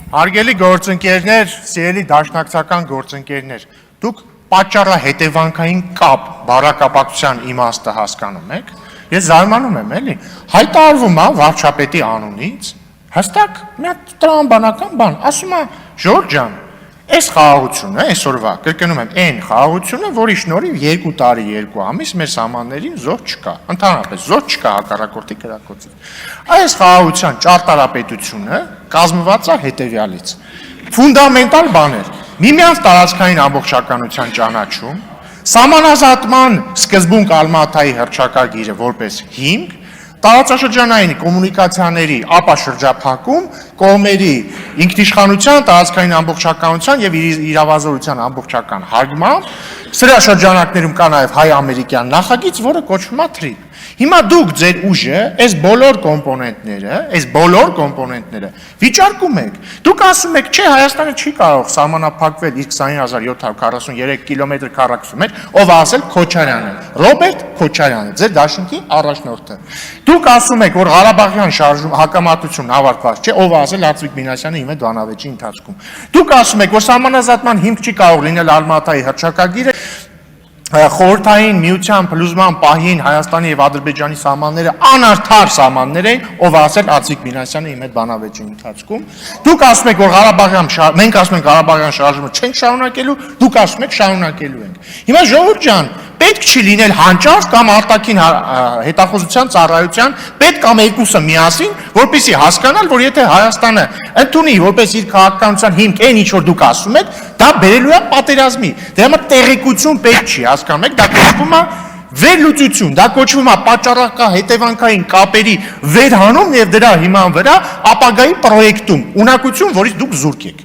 Հարգելի գործընկերներ, սիրելի դաշնակցական գործընկերներ, դուք պատճառահետևանքային կապ, բառակապակցության իմաստը հասկանում եք։ Ես զարմանում եմ, էլի, հայտարարվում է վարչապետի անունից, հստակ մի հատ տրամաբանական բան, ասում է Ժորժ ջան, այս խաղաղությունը, այսօրվա, կրկնում եմ, այն խաղաղությունը, որի շնորհիվ 2 տարի 2 ամիս մեր սահմաններին զոհ չկա, ընդհանրապես զոհ չկա հակառակորդի կրակոցից։ Այս խաղաղության ճարտարապետությունը կազմված է հետևյալից. ֆունդամենտալ բաներ, միմյանց տարածքային ամբողջականության ճանաչում, սահմանազատման սկզբունք Ալմատայի հռչակագիրը որպես հիմք, տարածաշրջանային կոմունիկացիաների ապաշրջափակում, կողմերի ինքնիշխանության, տարածքային ամբողջականության եւ իրավազորության ամբողջական հարգման, սրա շրջանակներում կա նաեւ հայ-ամերիկյան նախագիծ, որը կոչվում է TRIP։ Հիմա դուք ձեր ուժը, այս բոլոր կոմպոնենտները վիճարկում եք։ Դուք ասում եք, չէ, Հայաստանը չի կարող սահմանափակվել իր 20743 կիլոմետր քառակուսու մեջ, ով ասել Քոչարյանը, Ռոբերտ Քոչարյանը, ձեր դաշինքի առաջնորդը։ Դուք ասում եք, որ Ղարաբաղյան հակամարտությունն ավարտված չէ, ով ասել Լացվիկ Մինասյանը հիմա դանավեճի ընթացքում։ Դուք ասում եք, որ սահմանազատման հիմք չի կարող լինել Ալմատայի հռչակագիրը, խորհրդային միության փլուզման պահին Հայաստանի եւ Ադրբեջանի սահմանները անարդար սահմաններ էին, ով ասել Ացիկ Մինասյանը իմ հետ բանավեճի ընթացքում։ Դուք ասում եք, որ մենք ասում ենք Ղարաբաղյան շարժումը չենք շարունակելու, դուք ասում եք շարունակելու ենք։ Հիմա ժողովուրդ ջան, պետք չի լինել հանճար կամ արտաքին հետախուզության ծառայության պետ կամ երկուսը միասին, որպեսզի հասկանալ, որ եթե Հայաստանը ընդունի որպես իր քաղաքականության հիմք այն ինչ որ դուք ասում եք, դա բերելու է պատերազմի։ Դրա համար տեղեկություն պետք չի, հասկանում եք, դա կոչվում է վերլուծություն, դա կոչվում է պատճառահետևանքային կապերի վերհանում եւ դրա հիման վրա ապագայի պրոյեկտում, ունակություն, որից դուք զուրկ եք։